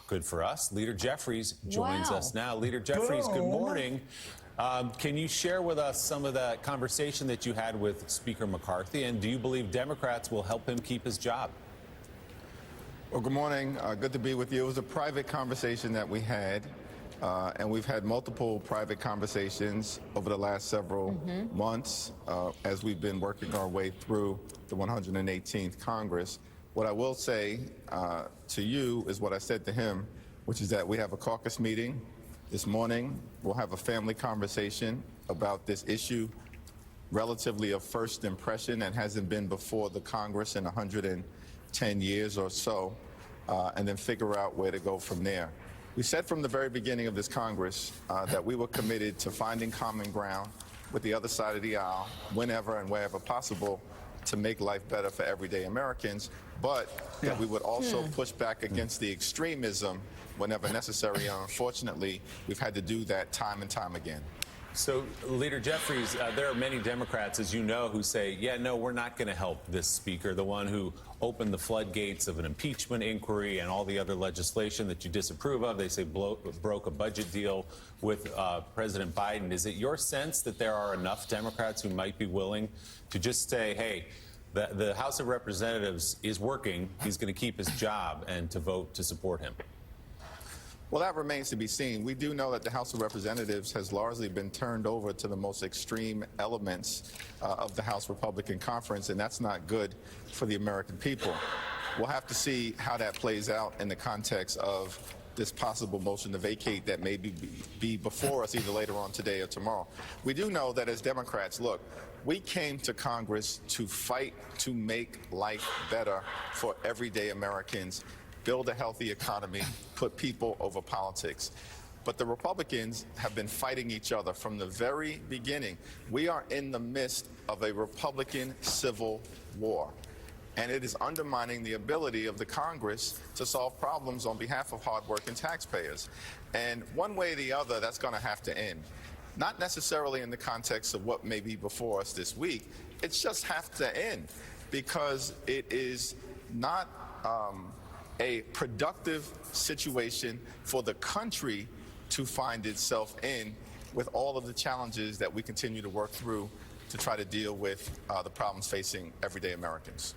Good for us. Leader Jeffries joins us now. Leader Jeffries, good morning. Can you share with us some of that conversation that you had with Speaker McCarthy, and do you believe Democrats will help him keep his job? Well, good morning. Good to be with you. It was a private conversation that we had, and we've had multiple private conversations over the last several months as we've been working our way through the 118th Congress. What I will say to you is what I said to him, which is that we have a caucus meeting this morning. We'll have a family conversation about this issue, relatively of first impression, and hasn't been before the Congress in 110 years or so, and then figure out where to go from there. We said from the very beginning of this Congress that we were committed to finding common ground with the other side of the aisle whenever and wherever possible to make life better for everyday Americans, but that we would also push back against the extremism whenever necessary. And unfortunately, we've had to do that time and time again. So, Leader Jeffries, there are many Democrats, as you know, who say, yeah, no, we're not going to help this speaker, the one who opened the floodgates of an impeachment inquiry and all the other legislation that you disapprove of. They say broke a budget deal with President Biden. Is it your sense that there are enough Democrats who might be willing to just say, hey, the House of Representatives is working, he's going to keep his job, and to vote to support him? Well, that remains to be seen. We do know that the House of Representatives has largely been turned over to the most extreme elements of the House Republican Conference, and that's not good for the American people. We'll have to see how that plays out in the context of this possible motion to vacate that may be before us either later on today or tomorrow. We do know that as Democrats, look, we came to Congress to fight to make life better for everyday Americans, build a healthy economy, put people over politics. But the Republicans have been fighting each other from the very beginning. We are in the midst of a Republican civil war, and it is undermining the ability of the Congress to solve problems on behalf of hardworking taxpayers. And one way or the other, that's going to have to end. Not necessarily in the context of what may be before us this week. It just has to end because it is not a productive situation for the country to find itself in, with all of the challenges that we continue to work through to try to deal with the problems facing everyday Americans.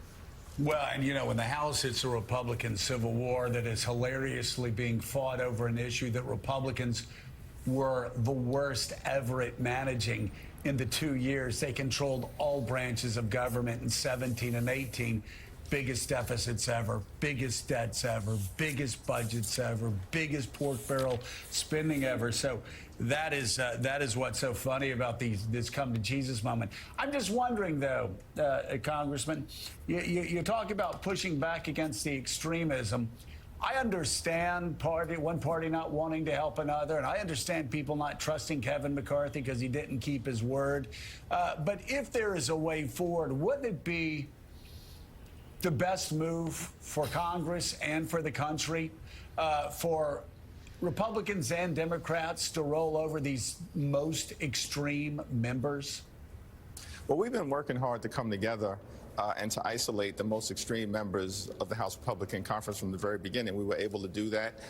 Well, and you know, in the House, it's a Republican civil war that is hilariously being fought over an issue that Republicans were the worst ever at managing in the 2 years. They controlled all branches of government in 17 and 18. Biggest deficits ever, biggest debts ever, biggest budgets ever, biggest pork barrel spending ever. So that is what's so funny about this come to Jesus moment. I'm just wondering, though, Congressman, you talk about pushing back against the extremism. I understand one party not wanting to help another, and I understand people not trusting Kevin McCarthy because he didn't keep his word. But if there is a way forward, wouldn't it be the best move for Congress and for the country for Republicans and Democrats to roll over these most extreme members? Well, we've been working hard to come together and to isolate the most extreme members of the House Republican Conference from the very beginning. We were able to do that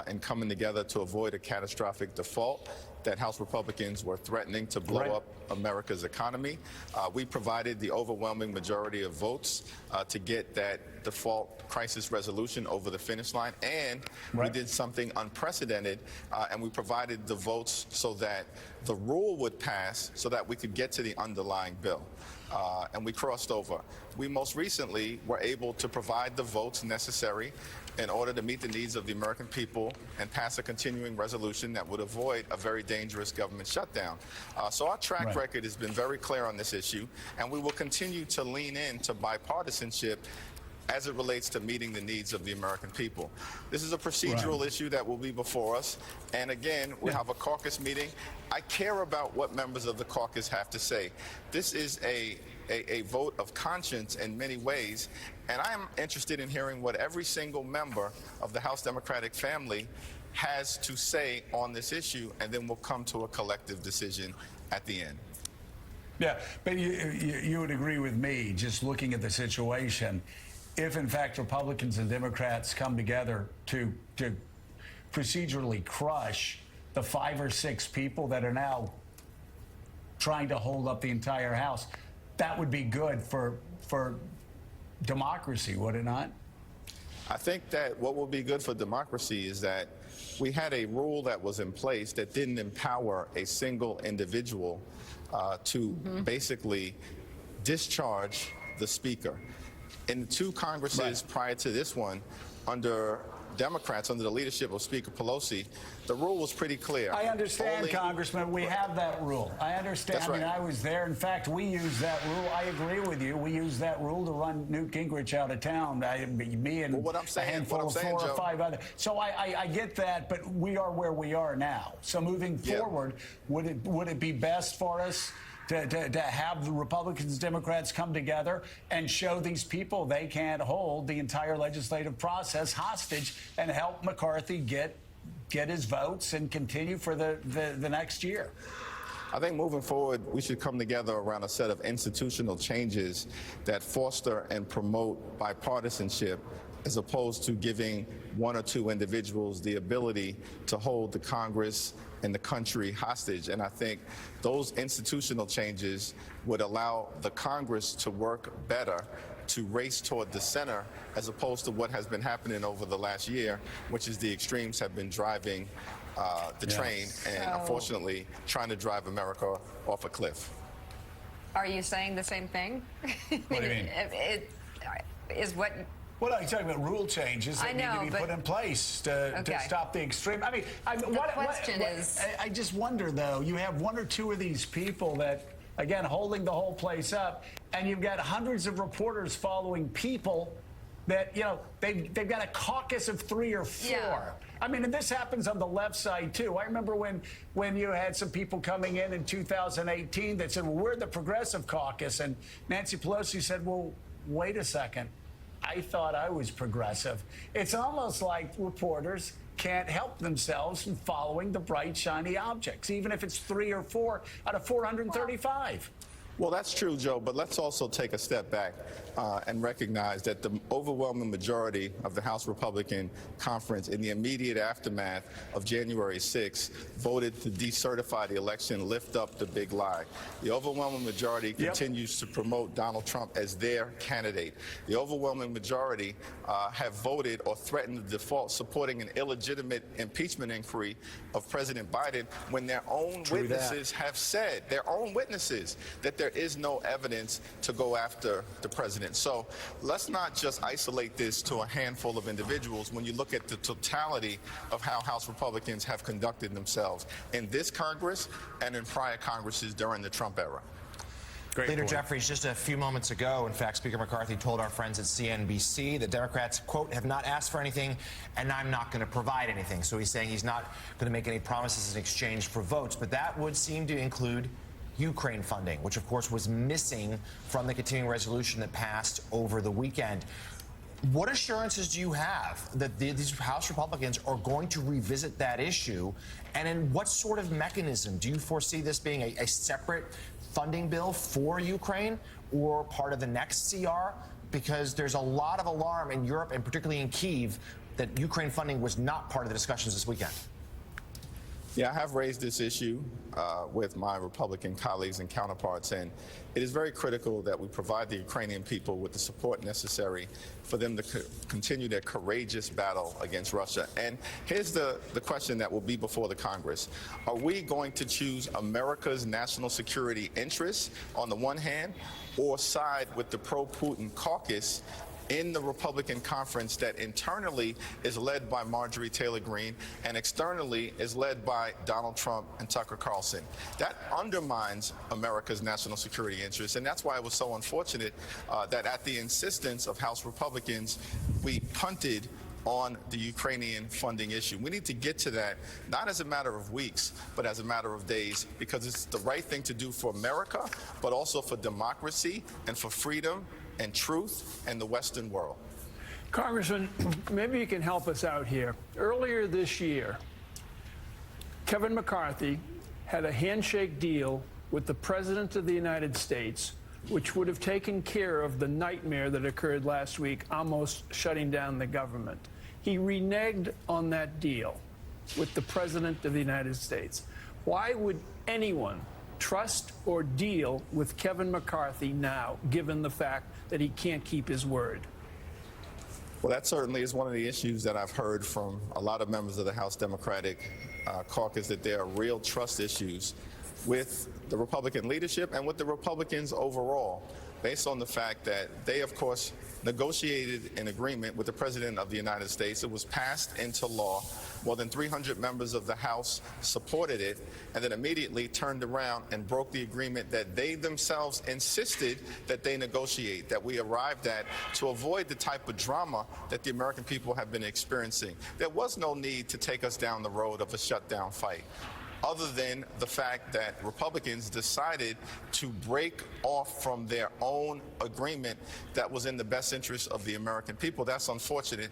and coming together to avoid a catastrophic default that House Republicans were threatening to blow up America's economy. We provided the overwhelming majority of votes to get that default crisis resolution over the finish line, and we did something unprecedented, and we provided the votes so that the rule would pass so that we could get to the underlying bill. And we crossed over. We most recently were able to provide the votes necessary in order to meet the needs of the American people and pass a continuing resolution that would avoid a very dangerous government shutdown. So our track record has been very clear on this issue, and we will continue to lean into bipartisanship as it relates to meeting the needs of the American people. This is a procedural issue that will be before us. And again, we have a caucus meeting. I care about what members of the caucus have to say. This is a vote of conscience in many ways, and I am interested in hearing what every single member of the House Democratic family has to say on this issue, and then we'll come to a collective decision at the end. Yeah, but you would agree with me, just looking at the situation, if in fact Republicans and Democrats come together to procedurally crush the 5 or 6 people that are now trying to hold up the entire House, that would be good for democracy, would it not? I think that what will be good for democracy is that we had a rule that was in place that didn't empower a single individual to basically discharge the speaker. In the 2 Congresses prior to this one, under Democrats, under the leadership of Speaker Pelosi, the rule was pretty clear. I understand, Congressman. We have that rule. I understand. That's right. I mean, I was there. In fact, we used that rule. I agree with you. We used that rule to run Newt Gingrich out of town. Me and what I'm saying, a handful of 4 Joe, or 5 other. So I get that, but we are where we are now. So moving forward, would it be best for us to have the Republicans and Democrats come together and show these people they can't hold the entire legislative process hostage and help McCarthy get his votes and continue for the next year? I think moving forward, we should come together around a set of institutional changes that foster and promote bipartisanship, as opposed to giving 1 or 2 individuals the ability to hold the Congress and the country hostage. And I think those institutional changes would allow the Congress to work better, to race toward the center, as opposed to what has been happening over the last year, which is the extremes have been driving the train and, unfortunately, trying to drive America off a cliff. Are you saying the same thing? What do you mean? It is what... Well, I'm talking about rule changes that need to be put in place to stop the extreme. I mean, I just wonder, though, you have 1 or 2 of these people that, again, holding the whole place up, and you've got hundreds of reporters following people that, you know, they've got a caucus of 3 or 4. Yeah. I mean, and this happens on the left side, too. I remember when you had some people coming in 2018 that said, well, we're the progressive caucus. And Nancy Pelosi said, well, wait a second. I thought I was progressive. It's almost like reporters can't help themselves from following the bright, shiny objects, even if it's 3 or 4 out of 435. Well, that's true, Joe, but let's also take a step back and recognize that the overwhelming majority of the House Republican Conference in the immediate aftermath of January 6th voted to decertify the election, lift up the big lie. The overwhelming majority continues to promote Donald Trump as their candidate. The overwhelming majority have voted or threatened to default supporting an illegitimate impeachment inquiry of President Biden when their own witnesses have said, their own witnesses, that there is no evidence to go after the president. So let's not just isolate this to a handful of individuals when you look at the totality of how House Republicans have conducted themselves in this Congress and in prior Congresses during the Trump era. Leader Jeffries, just a few moments ago, in fact, Speaker McCarthy told our friends at CNBC that Democrats, quote, have not asked for anything, and I'm not going to provide anything. So he's saying he's not going to make any promises in exchange for votes. But that would seem to include Ukraine funding, which, of course, was missing from the continuing resolution that passed over the weekend. What assurances do you have that these House Republicans are going to revisit that issue? And in what sort of mechanism? Do you foresee this being a separate funding bill for Ukraine or part of the next CR? Because there's a lot of alarm in Europe and particularly in Kyiv that Ukraine funding was not part of the discussions this weekend. Yeah, I have raised this issue with my Republican colleagues and counterparts, and it is very critical that we provide the Ukrainian people with the support necessary for them to continue their courageous battle against Russia. And here's the question that will be before the Congress. Are we going to choose America's national security interests on the one hand, or side with the pro-Putin caucus in the Republican conference that internally is led by Marjorie Taylor Greene and externally is led by Donald Trump and Tucker Carlson? That undermines America's national security interests, and that's why it was so unfortunate that at the insistence of House Republicans, we punted on the Ukrainian funding issue. We need to get to that, not as a matter of weeks, but as a matter of days, because it's the right thing to do for America, but also for democracy and for freedom and truth and the Western world. Congressman, maybe you can help us out here. Earlier this year, Kevin McCarthy had a handshake deal with the President of the United States, which would have taken care of the nightmare that occurred last week, almost shutting down the government. He reneged on that deal. with the President of the United States. Why would anyone trust or deal with Kevin McCarthy now, given the fact that he can't keep his word? Well, that certainly is one of the issues that I've heard from a lot of members of the House Democratic caucus, that there are real trust issues with the Republican leadership and with the Republicans overall, based on the fact that they, of course, negotiated an agreement with the President of the United States. It was passed into law. More than 300 members of the House supported it, and then immediately turned around and broke the agreement that they themselves insisted that they negotiate, that we arrived at, to avoid the type of drama that the American people have been experiencing. There was no need to take us down the road of a shutdown fight, other than the fact that Republicans decided to break off from their own agreement that was in the best interest of the American people. That's unfortunate.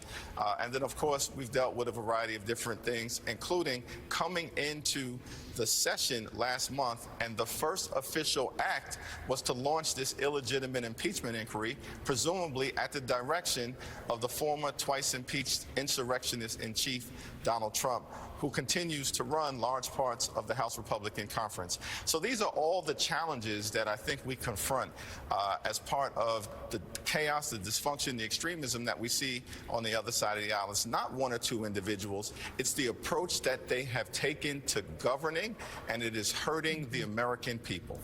And then, of course, we've dealt with a variety of different things, including coming into the session last month, and the first official act was to launch this illegitimate impeachment inquiry, presumably at the direction of the former twice impeached insurrectionist in chief, Donald Trump, who continues to run large parts of the House Republican Conference. So these are all the challenges that I think we confront as part of the chaos, the dysfunction, the extremism that we see on the other side of the aisle. It's not one or two individuals. It's the approach that they have taken to governing, and it is hurting the American people.